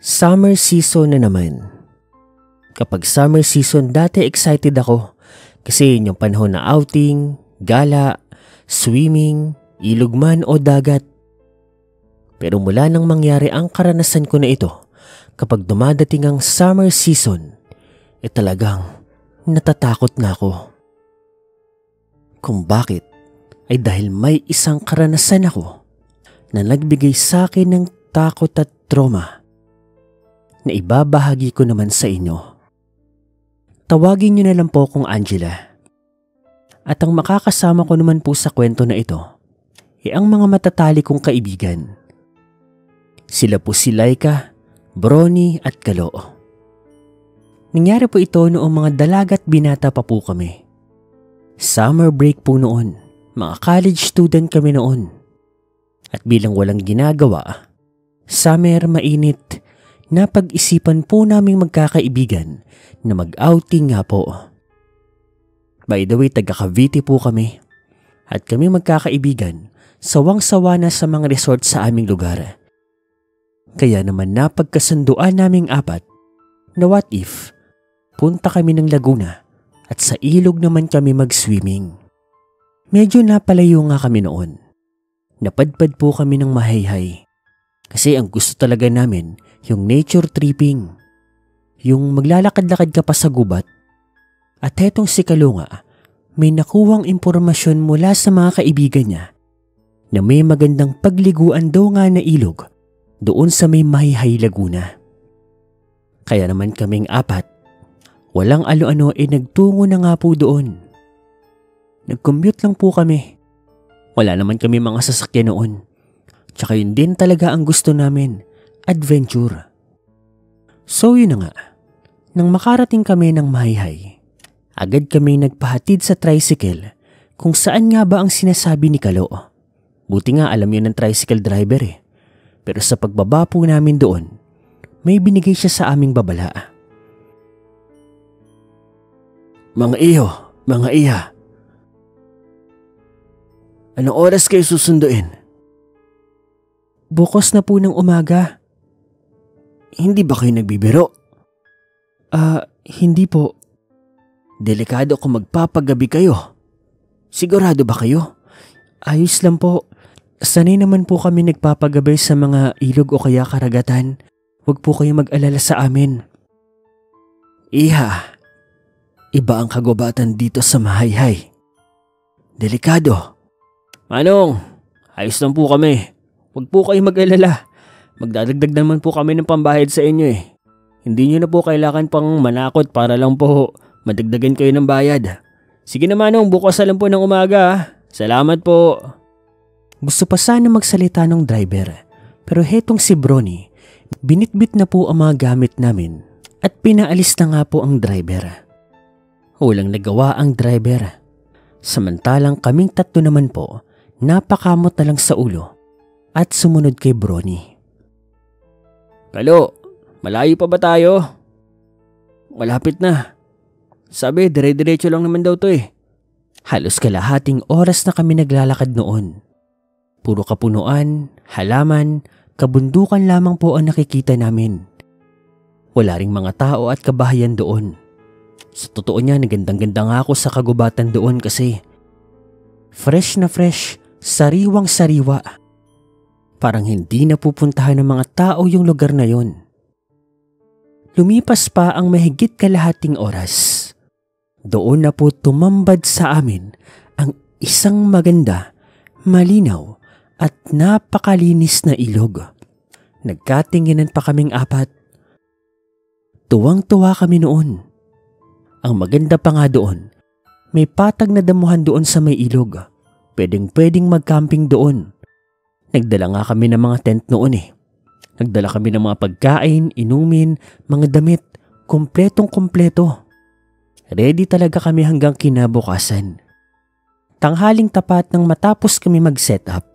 Summer season na naman. Kapag summer season, dati excited ako kasi yun yung panahon na outing, gala, swimming, ilog man o dagat. Pero mula nang mangyari ang karanasan ko na ito, kapag dumadating ang summer season, talagang natatakot na ako. Kung bakit ay dahil may isang karanasan ako na nagbigay sa akin ng takot at trauma na ibabahagi ko naman sa inyo. Tawagin niyo na lang po akong Angela. At ang makakasama ko naman po sa kwento na ito ay ang mga matatali kong kaibigan. Sila po si Laika, Brony at Kalo. Nangyari po ito noong mga dalagat binata pa po kami. Summer break po noon, mga college student kami noon. At bilang walang ginagawa, summer mainit, napag-isipan po naming magkakaibigan na mag-outing nga po. By the way, taga Cavite po kami. At kami magkakaibigan, sawang-sawa na sa mga resort sa aming lugar. Kaya naman napagkasunduan naming apat na what if punta kami ng Laguna at sa ilog naman kami mag-swimming. Medyo napalayo nga kami noon. Napadpad po kami ng mahayhay. Kasi ang gusto talaga namin yung nature tripping. Yung maglalakad-lakad ka pa sa gubat. At hetong si Kalo nga, may nakuwang impormasyon mula sa mga kaibigan niya na may magandang pagliguan daw nga na ilog doon sa may Mahayhay Laguna. Kaya naman kaming apat, walang alo-ano nagtungo na nga po doon. Nag-commute lang po kami. Wala naman kami mga sasakyan noon. Tsaka yun din talaga ang gusto namin, adventure. So yun na nga, nang makarating kami ng Mahayhay, agad kami nagpahatid sa tricycle kung saan nga ba ang sinasabi ni Kalo. Buti nga alam yun ng tricycle driver eh. Pero sa pagbaba po namin doon, may binigay siya sa aming babala. Mga iyo, mga iya. Anong oras kayo susunduin? Bukas na po ng umaga. Hindi ba kayo nagbibiro? Hindi po. Delikado kung magpapagabi kayo. Sigurado ba kayo? Ayos lang po. Sanay naman po kami nagpapagabi sa mga ilog o kaya karagatan. Huwag po kayo mag-alala sa amin. Iha, iba ang kagubatan dito sa Mahayhay. Delikado. Manong, ayos lang po kami. Huwag po kayo mag-alala. Magdadagdag naman po kami ng pambayad sa inyo eh. Hindi nyo na po kailangan pang manakot para lang po madagdagan kayo ng bayad. Sige na Manong, bukas na lang po ng umaga. Salamat po. Gusto pa sana magsalita ng driver. Pero hetong si Brony, binitbit na po ang mga gamit namin at pinaalis na nga po ang driver. Walang nagawa ang driver. Samantalang kaming tatlo naman po, napakamot na lang sa ulo at sumunod kay Brony. Kalo, malayo pa ba tayo? Malapit na. Sabi, dire-diretso lang naman daw to eh. Halos kalahating oras na kami naglalakad noon. Puro kapunuan, halaman, kabundukan lamang po ang nakikita namin. Wala ring mga tao at kabahayan doon. Sa totoo niya, nagandang-ganda nga ako sa kagubatan doon kasi fresh na fresh, sariwang-sariwa. Parang hindi na pupuntahan ng mga tao yung lugar na yon. Lumipas pa ang mahigit kalahating oras. Doon na po tumambad sa amin ang isang maganda, malinaw at napakalinis na ilog. Nagkatinginan pa kaming apat. Tuwang-tuwa kami noon. Ang maganda pa nga doon, may patag na damuhan doon sa may ilog. Pwedeng mag-camping doon. Nagdala nga kami ng mga tent noon eh. Nagdala kami ng mga pagkain, inumin, mga damit, kompletong-kompleto. Ready talaga kami hanggang kinabukasan. Tanghaling tapat nang matapos kami mag-set up.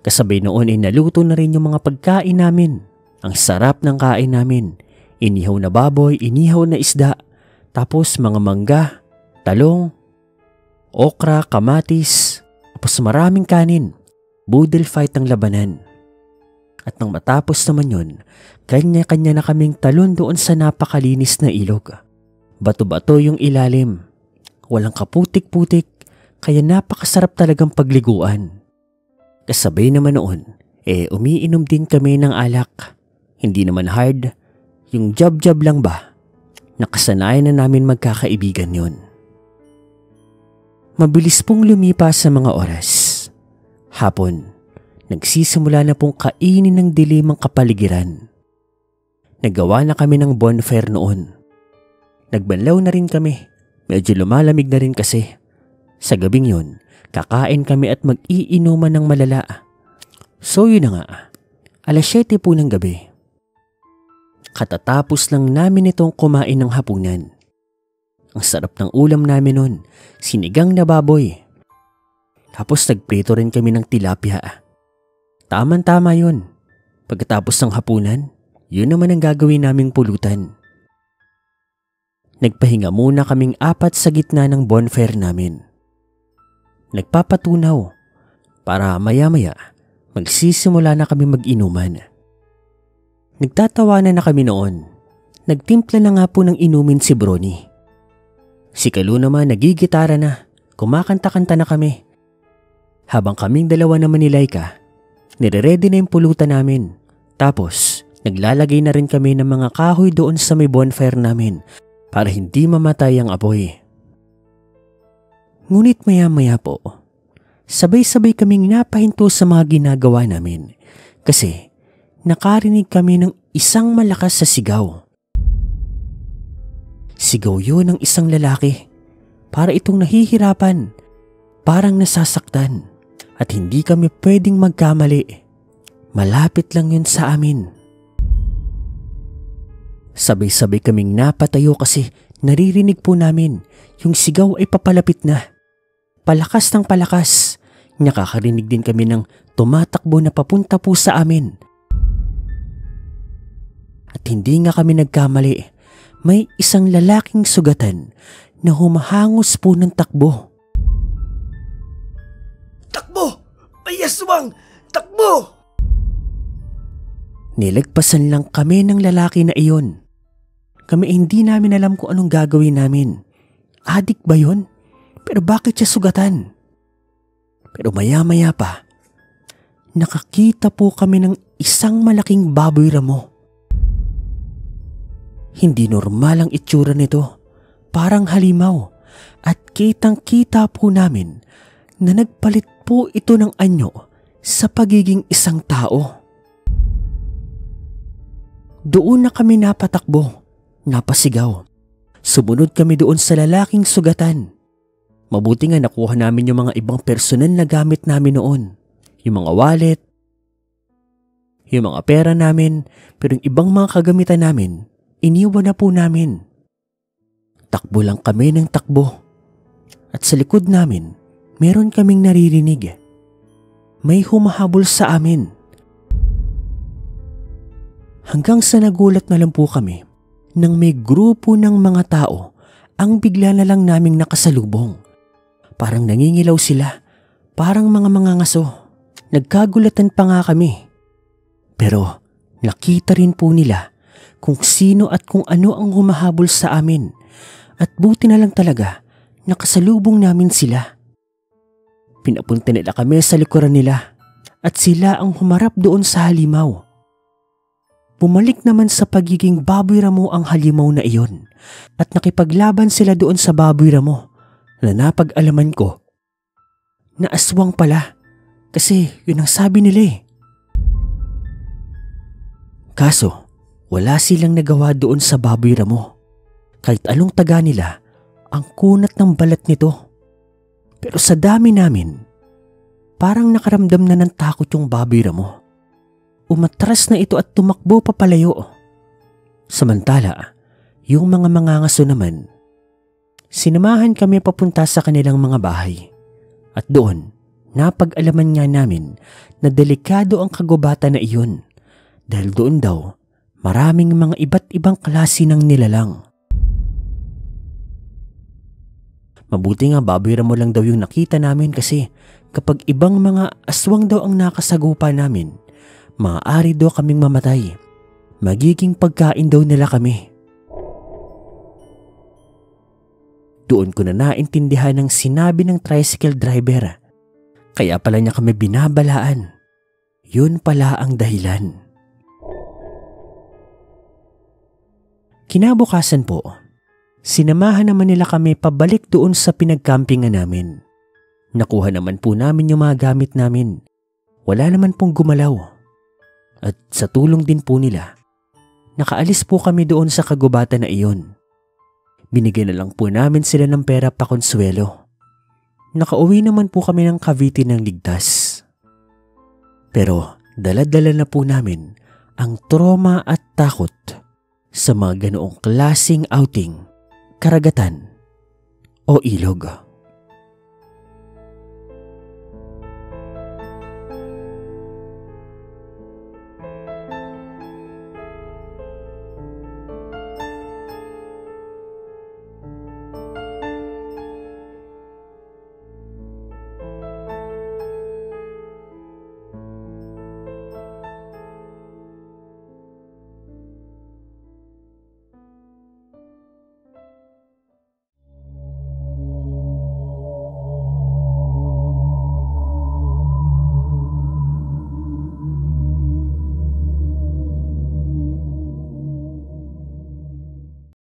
Kasabay noon ay naluto na rin yung mga pagkain namin. Ang sarap ng kain namin. Inihaw na baboy, inihaw na isda, tapos mga mangga, talong, okra, kamatis, tapos maraming kanin. Boodle fight ang labanan. At nang matapos naman yun, kanya-kanya na kaming talon doon sa napakalinis na ilog. Bato-bato yung ilalim. Walang kaputik-putik, kaya napakasarap talagang pagliguan. Kasabay naman noon, umiinom din kami ng alak. Hindi naman hard, yung jab-jab lang ba? Nakasanayan na namin magkakaibigan yun. Mabilis pong lumipas sa mga oras. Hapon, nagsisimula na pong kainin ng dilim ang kapaligiran. Nagawa na kami ng bonfire noon. Nagbanlaw na rin kami. Medyo lumalamig na rin kasi. Sa gabing yun, kakain kami at mag-iinuman ng malala. So yun na nga, 7:00 po ng gabi. Katatapos lang namin itong kumain ng hapunan. Ang sarap ng ulam namin nun, sinigang na baboy. Tapos nagprito rin kami ng tilapia. Taman-tama yun. Pagkatapos ng hapunan, yun naman ang gagawin naming pulutan. Nagpahinga muna kaming 4 sa gitna ng bonfire namin. Nagpapatunaw para maya-maya magsisimula na kami mag-inuman. Nagtatawanan na kami noon. Nagtimpla na nga po ng inumin si Brony. Si Kalu naman nagigitara na, kumakanta-kanta na kami. Habang kaming dalawa naman ni Laika, nire-ready na yung pulutan namin. Tapos, naglalagay na rin kami ng mga kahoy doon sa may bonfire namin para hindi mamatay ang apoy. Ngunit maya-maya po, sabay-sabay kaming napahinto sa mga ginagawa namin kasi nakarinig kami ng isang malakas sa sigaw. Sigaw yun ng isang lalaki. Para itong nahihirapan, parang nasasaktan at hindi kami pwedeng magkamali. Malapit lang yun sa amin. Sabay-sabay kaming napatayo kasi naririnig po namin yung sigaw ay papalapit na. Palakas ng palakas. Nakakarinig din kami ng tumatakbo na papunta po sa amin. At hindi nga kami nagkamali. May isang lalaking sugatan na humahangos po ng takbo. Takbo! May aswang! Takbo! Nilagpasan lang kami ng lalaki na iyon. Kami hindi namin alam kung anong gagawin namin. Adik ba yun? Pero bakit siya sugatan? Pero maya-maya pa, nakakita po kami ng isang malaking baboy ramo. Hindi normal ang itsura nito, parang halimaw, at kitang-kita po namin na nagpalit po ito ng anyo sa pagiging isang tao. Doon na kami napatakbo, napasigaw. Sumunod kami doon sa lalaking sugatan. Mabuti nga nakuha namin yung mga ibang personal na gamit namin noon. Yung mga wallet, yung mga pera namin, pero yung ibang mga kagamitan namin, iniwan na po namin. Takbo lang kami ng takbo. At sa likod namin, meron kaming naririnig. May humahabol sa amin. Hanggang sa nagulat na lang po kami nang may grupo ng mga tao ang bigla na lang naming nakasalubong. Parang nangingilaw sila, parang mga mangangaso. Nagkagulatan pa nga kami. Pero nakita rin po nila kung sino at kung ano ang humahabol sa amin. At buti na lang talaga, nakasalubong namin sila. Pinapunta nila kami sa likuran nila at sila ang humarap doon sa halimaw. Bumalik naman sa pagiging baboy ramo ang halimaw na iyon at nakipaglaban sila doon sa baboy ramo na napag-alaman ko na aswang pala kasi yun ang sabi nila eh. Kaso, wala silang nagawa doon sa baboy ramo. Kahit anong taga nila, ang kunat ng balat nito. Pero sa dami namin, parang nakaramdam na ng takot yung baboy ramo. Umatras na ito at tumakbo papalayo. Samantala, yung mga mangangaso naman, sinamahan kami papunta sa kanilang mga bahay. At doon, napag-alaman nga namin na delikado ang kagubatan na iyon. Dahil doon daw, maraming mga iba't ibang klase ng nilalang. Mabuti nga baboy ramo lang daw yung nakita namin kasi kapag ibang mga aswang daw ang nakasagupa namin, maaari daw kaming mamatay. Magiging pagkain daw nila kami. Doon ko na naintindihan ang sinabi ng tricycle driver. Kaya pala niya kami binabalaan. Yun pala ang dahilan. Kinabukasan po, sinamahan naman nila kami pabalik doon sa pinagkampingan namin. Nakuha naman po namin yung mga gamit namin. Wala naman pong gumalaw. At sa tulong din po nila, nakaalis po kami doon sa kagubatan na iyon. Binigyan na lang po namin sila ng pera pa konsuelo. Nakauwi naman po kami ng Cavite ng ligtas. Pero dala-dala na po namin ang trauma at takot sa mga ganoong klaseng outing, karagatan o ilog.